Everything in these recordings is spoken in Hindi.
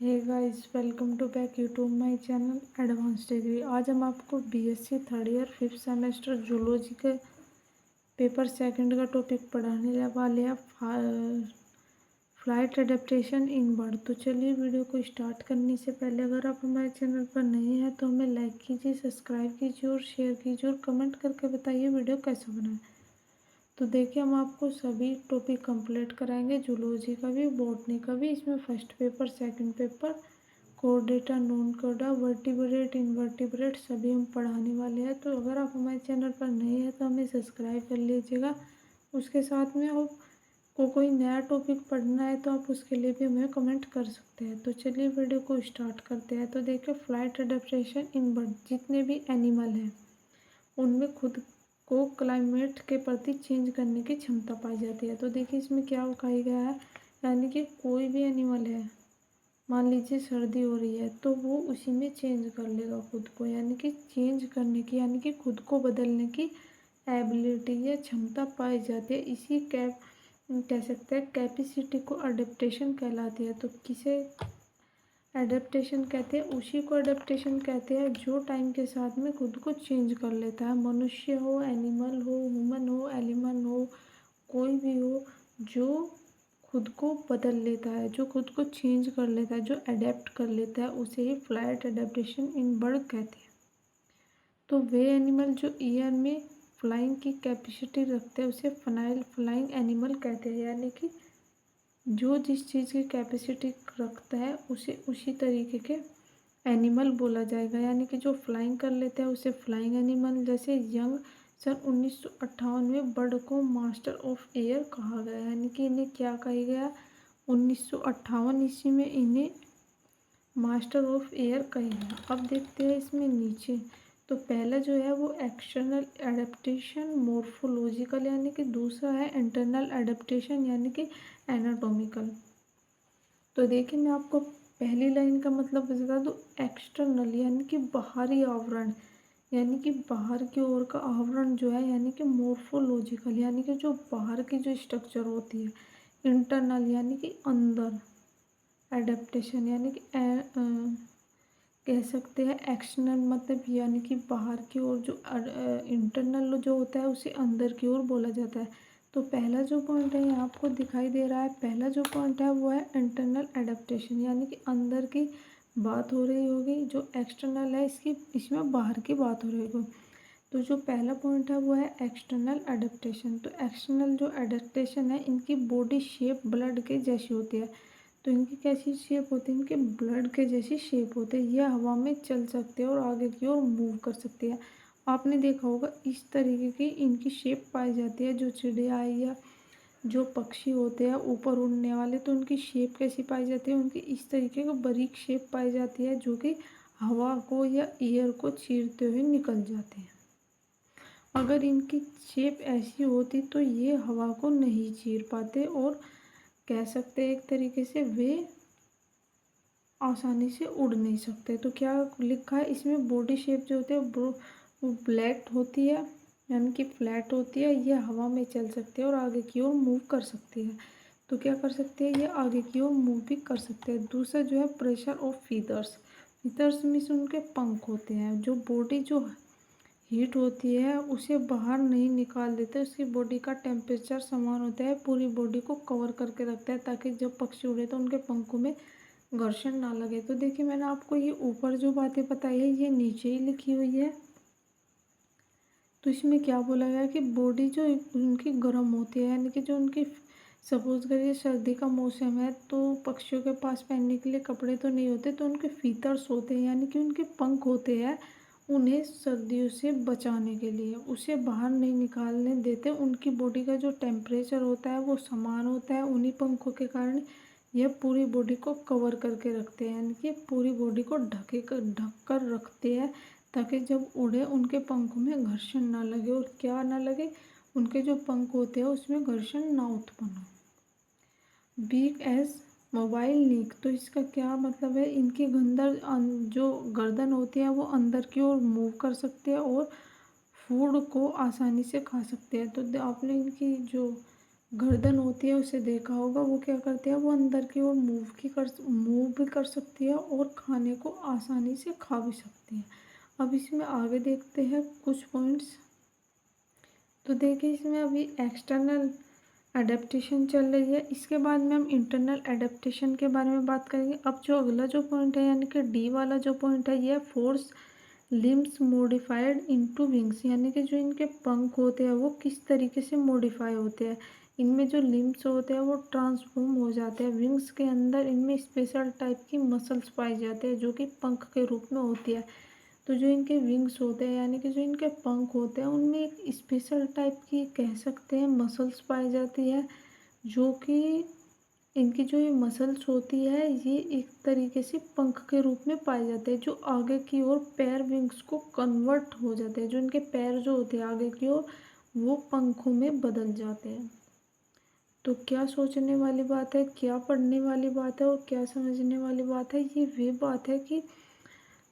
Hey guys, welcome to back YouTube my channel advance degree. आज हम आपको BSc third year 5th semester zoology के पेपर सेकंड का टॉपिक पढ़ाने वाले हैं, फ्लाइट एडेप्टेशन इन बर्ड। तो चलिए वीडियो को स्टार्ट करने से पहले अगर आप हमारे चैनल पर नए हैं तो हमें लाइक कीजिए, सब्सक्राइब कीजिए और शेयर कीजिए और कमेंट करके बताइए वीडियो कैसा बना है। तो देखिए, हम आपको सभी टॉपिक कंप्लीट कराएंगे, जूलॉजी का भी, बॉटनी का भी। इसमें first paper, second paper, Chordata, non Korda, vertebrate, invertebrate सभी हम पढ़ाने वाले हैं। तो अगर आप हमारे चैनल पर नए हैं तो हमें सब्सक्राइब कर लीजिएगा। उसके साथ में आपको कोई नया टॉपिक पढ़ना है तो आप उसके लिए भी हमें कमेंट कर सकते हैं। तो चलिए वीडियो को स्टार्ट करते हैं। तो देखिए, फ्लाइट एडेप्टेशन इन बर्ड, जितने भी एनिमल हैं उनमें खुद को क्लाइमेट के प्रति चेंज करने की क्षमता पाई जाती है। तो देखिए, इसमें क्या कहा गया है, यानी कि कोई भी एनिमल है, मान लीजिए सर्दी हो रही है तो वो उसी में चेंज कर लेगा खुद को, यानी कि चेंज करने की, यानी कि खुद को बदलने की एबिलिटी या क्षमता पाई जाती है। इसी कैप कह सकते हैं कैपेसिटी को अडेप्टेशन कहलाती है। तो किसे एडेप्टेशन कहते हैं? उसी को एडेप्टेशन कहते हैं जो टाइम के साथ में खुद को चेंज कर लेता है। मनुष्य हो, एनिमल हो, ह्यूमन हो, एलिमन हो, कोई भी हो, जो खुद को बदल लेता है, जो खुद को चेंज कर लेता है, जो अडेप्ट कर लेता है, उसे ही फ्लाइट एडेप्टेशन इन बर्ड कहते हैं। तो वे एनिमल जो ईयर में फ्लाइंग की कैपेसिटी रखते हैं उसे फनाइल फ्लाइंग एनिमल कहते हैं, यानी कि जो जिस चीज़ की कैपेसिटी रखता है उसे उसी तरीके के एनिमल बोला जाएगा। यानी कि जो फ्लाइंग कर लेते हैं उसे फ्लाइंग एनिमल। जैसे यंग सन 1958 में बर्ड को मास्टर ऑफ एयर कहा गया, यानी कि इन्हें क्या कहा गया, 1958 ईस्वी में इन्हें मास्टर ऑफ एयर कहा गया। अब देखते हैं इसमें नीचे। तो पहला जो है वो एक्सटर्नल एडेप्टेशन मोर्फोलॉजिकल, यानी कि दूसरा है इंटरनल एडेप्टेशन यानी कि एनाटॉमिकल। तो देखिए, मैं आपको पहली लाइन का मतलब बता दूँ। एक्सटर्नल यानी कि बाहरी आवरण, यानी कि बाहर की ओर का आवरण जो है, यानी कि मोर्फोलॉजिकल, यानी कि जो बाहर की जो स्ट्रक्चर होती है। इंटरनल यानी कि अंदर, एडेप्टेशन यानी कि कह सकते हैं एक्सटर्नल, मतलब यानी कि बाहर की ओर। जो इंटरनल जो होता है उसे अंदर की ओर बोला जाता है। तो पहला जो पॉइंट है यहाँ आपको दिखाई दे रहा है, पहला जो पॉइंट है वो है इंटरनल एडेप्टेशन, यानी कि अंदर की बात हो रही होगी। जो एक्सटर्नल है इसमें बाहर की बात हो रही होगी। तो जो पहला पॉइंट है वो है एक्सटर्नल एडेप्टेशन। तो एक्सटर्नल जो एडेप्टेशन है, इनकी बॉडी शेप ब्लड के जैसी होती है। तो इनकी कैसी शेप होती है, इनके ब्लड के जैसी शेप होती है। यह हवा में चल सकते हैं और आगे की ओर मूव कर सकते हैं। आपने देखा होगा इस तरीके की इनकी शेप पाई जाती है। जो चिड़िया या जो पक्षी होते हैं ऊपर उड़ने वाले, तो उनकी शेप कैसी पाई जाती है, उनकी इस तरीके की बारीक शेप पाई जाती है जो कि हवा को या एयर को चीरते हुए निकल जाते हैं। अगर इनकी शेप ऐसी होती तो ये हवा को नहीं चीर पाते और कह सकते हैं एक तरीके से वे आसानी से उड़ नहीं सकते। तो क्या लिखा है इसमें, बॉडी शेप जो होती है वो फ्लैट होती है, यानी कि फ्लैट होती है। ये हवा में चल सकते हैं और आगे की ओर मूव कर सकती है। तो क्या कर सकते हैं, ये आगे की ओर मूव भी कर सकते हैं। दूसरा जो है pressure of feathers. Feathers means उनके पंख होते हैं। जो बॉडी जो हीट होती है उसे बाहर नहीं निकाल देते, उसकी बॉडी का टेम्परेचर समान होता है, पूरी बॉडी को कवर करके रखता है ताकि जब पक्षी उड़े तो उनके पंखों में घर्षण ना लगे। तो देखिए, मैंने आपको ये ऊपर जो बातें बताई है ये नीचे ही लिखी हुई है। तो इसमें क्या बोला गया है कि बॉडी जो उनकी गर्म होती है, यानी कि जो उनकी, सपोज करिए सर्दी का मौसम है तो पक्षियों के पास पहनने के लिए कपड़े तो नहीं होते, तो उनके फीतर्स होते हैं, यानी कि उनके पंख होते हैं। उन्हें सर्दियों से बचाने के लिए उसे बाहर नहीं निकालने देते। उनकी बॉडी का जो टेम्परेचर होता है वो समान होता है। उन्हीं पंखों के कारण यह पूरी बॉडी को कवर करके रखते हैं, यानी कि पूरी बॉडी को ढक कर रखते हैं ताकि जब उड़े उनके पंखों में घर्षण ना लगे। और क्या ना लगे, उनके जो पंख होते हैं उसमें घर्षण ना उत्पन्न हो। बीक एज मोबाइल नीक, तो इसका क्या मतलब है, इनकी जो गर्दन होती है वो अंदर की ओर मूव कर सकते हैं और फूड को आसानी से खा सकते हैं। तो आपने इनकी जो गर्दन होती है, उसे देखा होगा, वो क्या करती है, वो अंदर की ओर मूव भी कर सकती है और खाने को आसानी से खा भी सकती है। अब इसमें आगे देखते हैं कुछ पॉइंट्स। तो देखिए इसमें अभी एक्सटर्नल एडेप्टेशन चल रही है, इसके बाद में हम इंटरनल एडेप्टेशन के बारे में बात करेंगे। अब जो अगला जो पॉइंट है यानी कि डी वाला जो पॉइंट है, ये force limbs modified into wings, यानी कि जो इनके पंख होते हैं वो किस तरीके से मॉडिफाई होते हैं। इनमें जो लिम्स होते हैं वो ट्रांसफॉर्म हो जाते हैं। विंग्स के अंदर इनमें स्पेशल टाइप की मसल्स पाई जाते हैं जो कि पंख के रूप में होती है। तो जो इनके विंग्स होते हैं यानी कि जो इनके पंख होते हैं उनमें एक स्पेशल टाइप की कह सकते हैं मसल्स पाई जाती है, जो कि इनकी जो ये मसल्स होती है ये एक तरीके से पंख के रूप में पाए जाते हैं, जो आगे की ओर पैर विंग्स को कन्वर्ट हो जाते हैं। जो इनके पैर जो होते हैं आगे की ओर वो पंखों में बदल जाते हैं। तो क्या सोचने वाली बात है, क्या पढ़ने वाली बात है और क्या समझने वाली बात है, ये वे बात है कि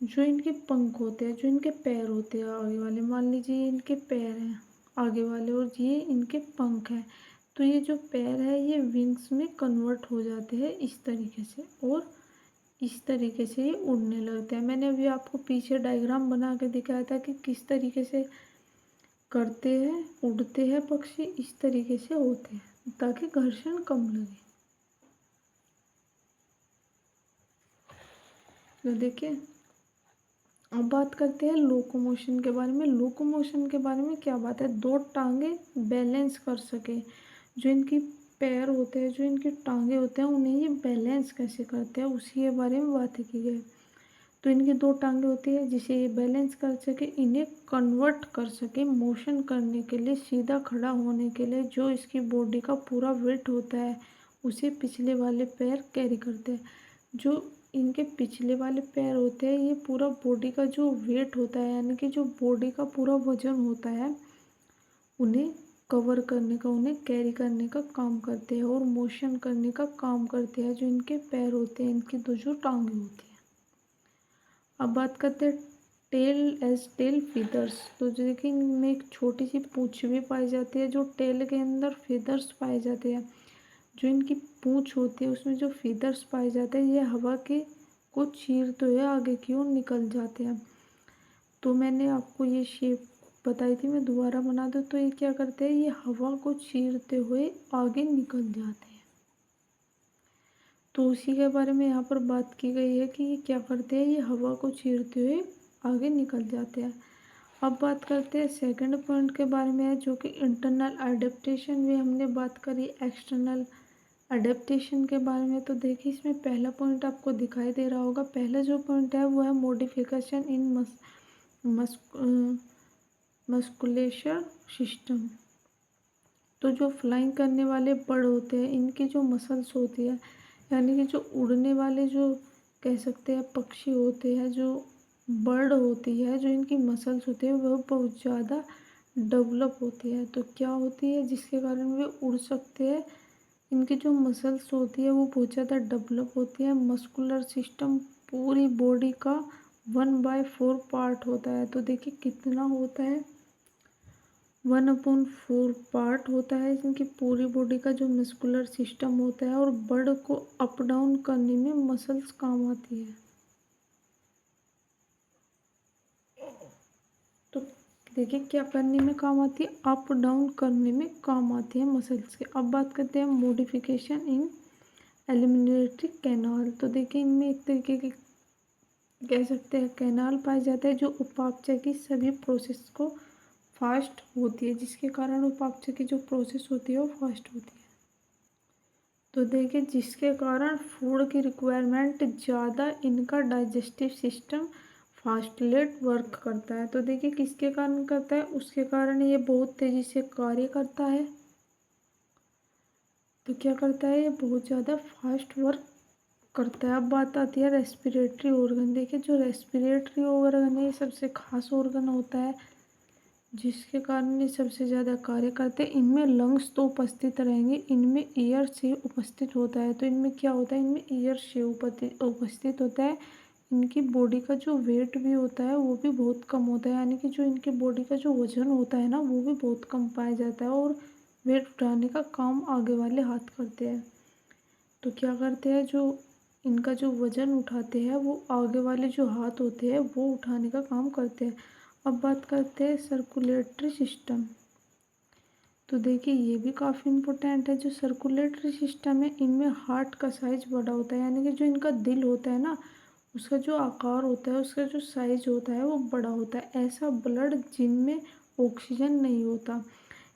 जो इनके पंख होते हैं, जो इनके पैर होते हैं आगे वाले, मान लीजिए इनके पैर हैं आगे वाले और ये इनके पंख हैं, तो ये जो पैर है ये विंग्स में कन्वर्ट हो जाते हैं इस तरीके से और इस तरीके से ये उड़ने लगते हैं। मैंने अभी आपको पीछे डायग्राम बना के दिखाया था कि किस तरीके से करते हैं, उड़ते हैं पक्षी, इस तरीके से होते हैं ताकि घर्षण कम लगे। तो देखिए अब बात करते हैं लोकोमोशन के बारे में। लोकोमोशन के बारे में क्या बात है, दो टांगे बैलेंस कर सके। जो इनकी पैर होते हैं, जो इनकी टांगे होते हैं, उन्हें ये बैलेंस कैसे करते हैं उसी के बारे में बातें की गई। तो इनकी दो टांगे होती है जिसे ये बैलेंस कर सके, इन्हें कन्वर्ट कर सके मोशन करने के लिए, सीधा खड़ा होने के लिए जो इसकी बॉडी का पूरा वेट होता है उसे पिछले वाले पैर कैरी करते हैं। जो इनके पिछले वाले पैर होते हैं ये पूरा बॉडी का जो वेट होता है यानी कि जो बॉडी का पूरा वजन होता है उन्हें कवर करने का, उन्हें कैरी करने का काम करते हैं और मोशन करने का काम करते हैं जो इनके पैर होते हैं, इनकी दो जो टांगे होती हैं। अब बात करते हैं टेल एज टेल फीदर्स। तो देखिए इनमें एक छोटी सी पूंछ भी पाई जाती है, जो टेल के अंदर फीदर्स पाए जाते हैं। जो इनकी पूंछ होती है उसमें जो फीदर्स पाए जाते हैं ये हवा के को चीरते हुए आगे की ओर निकल जाते हैं। तो मैंने आपको ये शेप बताई थी, मैं दोबारा बना दूँ तो ये क्या करते हैं, ये हवा को चीरते हुए आगे निकल जाते हैं। तो उसी के बारे में यहाँ पर बात की गई है कि ये क्या करते हैं, ये हवा को चीरते हुए आगे निकल जाते हैं। अब बात करते हैं सेकंड पॉइंट के बारे में है जो कि इंटरनल एडेप्टेशन में हमने बात करी, एक्सटर्नल अडेप्टेशन के बारे में। तो देखिए इसमें पहला पॉइंट आपको दिखाई दे रहा होगा। पहला जो पॉइंट है वो है मॉडिफिकेशन इन मस्कुलेशर सिस्टम। तो जो फ्लाइंग करने वाले बर्ड होते हैं इनकी जो मसल्स होती है यानी कि जो उड़ने वाले जो कह सकते हैं पक्षी होते हैं, जो बर्ड होती है, जो इनकी मसल्स होती है वह बहुत ज़्यादा डेवलप होती है। तो क्या होती है जिसके कारण वे उड़ सकते हैं, इनकी जो मसल्स होती है वो बहुत ज़्यादा डेवलप होती है। मस्कुलर सिस्टम पूरी बॉडी का 1/4 पार्ट होता है। तो देखिए कितना होता है, 1/4 पार्ट होता है इनकी पूरी बॉडी का जो मस्कुलर सिस्टम होता है। और बर्ड को अप डाउन करने में मसल्स काम आती है। तो देखिए क्या करने में काम आती है, अप डाउन करने में काम आती है मसल्स के। अब बात करते हैं मॉडिफिकेशन इन एलिमिनेटरी कैनाल। तो देखिए इनमें एक तरीके के कह सकते हैं कैनाल पाए जाते हैं जो उपापचय की सभी प्रोसेस को फास्ट होती है, जिसके कारण उपापचय की जो प्रोसेस होती है वो फास्ट होती है। तो देखिए जिसके कारण फूड की रिक्वायरमेंट ज़्यादा, इनका डाइजेस्टिव सिस्टम फास्टलेट वर्क करता है। तो देखिए किसके कारण करता है, उसके कारण ये बहुत तेज़ी से कार्य करता है। तो क्या करता है, ये बहुत ज़्यादा फास्ट वर्क करता है। अब बात आती है रेस्पिरेटरी ऑर्गन। देखिए जो रेस्पिरेटरी ऑर्गन है ये सबसे खास ऑर्गन होता है जिसके कारण ये सबसे ज़्यादा कार्य करते हैं। इनमें लंग्स तो उपस्थित रहेंगे, इनमें ईयर से उपस्थित होता है। तो इनमें क्या होता है, इनमें ईयर से उपस्थित होता है। इनकी बॉडी का जो वेट भी होता है वो भी बहुत कम होता है, यानी कि जो इनकी बॉडी का जो वजन होता है ना वो भी बहुत कम पाया जाता है और वेट उठाने का काम आगे वाले हाथ करते हैं। तो क्या करते हैं, जो इनका जो वज़न उठाते हैं वो आगे वाले जो हाथ होते हैं वो उठाने का काम करते हैं। अब बात करते हैं सर्कुलेटरी सिस्टम। तो देखिए ये भी काफ़ी इम्पोर्टेंट है। जो सर्कुलेटरी सिस्टम है इनमें हार्ट का साइज बड़ा होता है, यानी कि जो इनका दिल होता है ना, उसका जो आकार होता है, उसका जो साइज होता है वो बड़ा होता है। ऐसा ब्लड जिनमें ऑक्सीजन नहीं होता,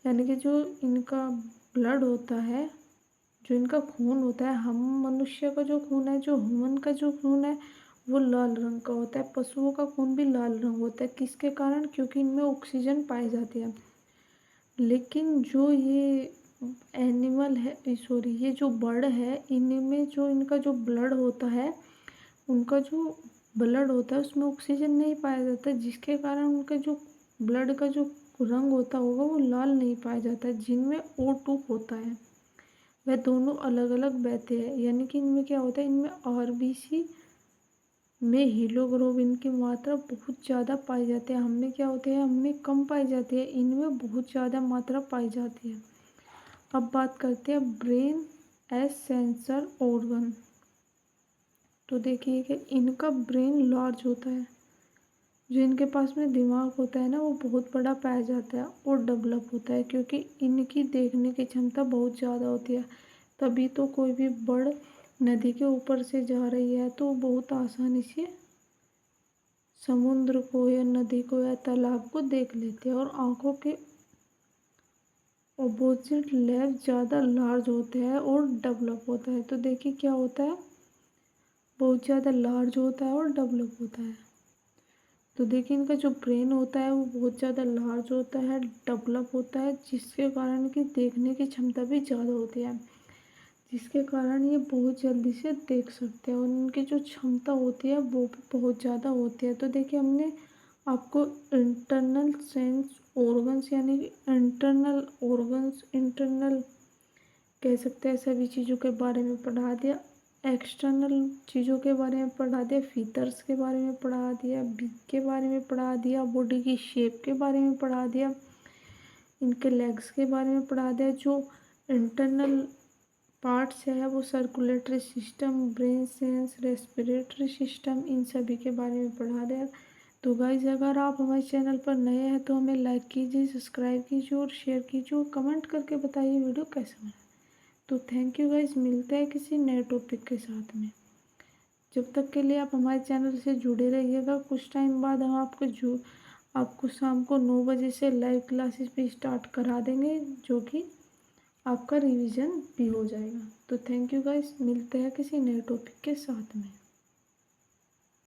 यानी कि जो इनका ब्लड होता है, जो इनका खून होता है, हम मनुष्य का जो खून है, जो ह्यूमन का जो खून है वो लाल रंग का होता है। पशुओं का खून भी लाल रंग होता है। किसके कारण? क्योंकि इनमें ऑक्सीजन पाई जाती है। लेकिन जो ये एनिमल है, सॉरी, ये जो बर्ड है, इनमें जो इनका जो ब्लड होता है, उनका जो ब्लड होता है उसमें ऑक्सीजन नहीं पाया जाता, जिसके कारण उनका जो ब्लड का जो रंग होता होगा वो लाल नहीं पाया जाता। जिनमें O2 होता है वह दोनों अलग अलग बहते हैं, यानी कि इनमें क्या होता है, इनमें आरबीसी में हीमोग्लोबिन की मात्रा बहुत ज़्यादा पाई जाती है। हमें क्या होते हैं, हमें कम पाई जाती है, इनमें बहुत ज़्यादा मात्रा पाई जाती है। अब बात करते हैं ब्रेन एज सेंसर ऑर्गन। तो देखिए कि इनका ब्रेन लार्ज होता है। जो इनके पास में दिमाग होता है ना वो बहुत बड़ा पाया जाता है और डेवलप होता है, क्योंकि इनकी देखने की क्षमता बहुत ज़्यादा होती है। तभी तो कोई भी बर्ड नदी के ऊपर से जा रही है तो बहुत आसानी से समुद्र को या नदी को या तालाब को देख लेते हैं। और आंखों के ऑपोजिट लेग ज़्यादा लार्ज होते हैं और डेवलप होता है। तो देखिए क्या होता है, बहुत ज़्यादा लार्ज होता है और डेवलप होता है। तो देखिए इनका जो ब्रेन होता है वो बहुत ज़्यादा लार्ज होता है, डेवलप होता है, जिसके कारण कि देखने की क्षमता भी ज़्यादा होती है, जिसके कारण ये बहुत जल्दी से देख सकते हैं। और इनकी जो क्षमता होती है वो भी बहुत ज़्यादा होती है। तो देखिए हमने आपको इंटरनल सेंस ऑर्गन्स, यानी कि इंटरनल ऑर्गन्स, इंटरनल कह सकते हैं, सभी चीज़ों के बारे में पढ़ा दिया। एक्सटर्नल चीज़ों के बारे में पढ़ा दिया, फीचर्स के बारे में पढ़ा दिया, बीक के बारे में पढ़ा दिया, बॉडी की शेप के बारे में पढ़ा दिया, इनके लेग्स के बारे में पढ़ा दिया। जो इंटरनल पार्ट्स है वो circulatory system, brain sense, respiratory system, इन सभी के बारे में पढ़ा दिया। तो गाइज अगर आप हमारे चैनल पर नए हैं तो हमें लाइक कीजिए, सब्सक्राइब कीजिए और शेयर कीजिए और कमेंट करके बताइए वीडियो कैसा बना। तो थैंक यू गाइज, मिलते हैं किसी नए टॉपिक के साथ में। जब तक के लिए आप हमारे चैनल से जुड़े रहिएगा। कुछ टाइम बाद हम आपको शाम को 9 बजे से लाइव क्लासेस भी स्टार्ट करा देंगे, जो कि आपका रिवीजन भी हो जाएगा। तो थैंक यू गाइज, मिलते हैं किसी नए टॉपिक के साथ में।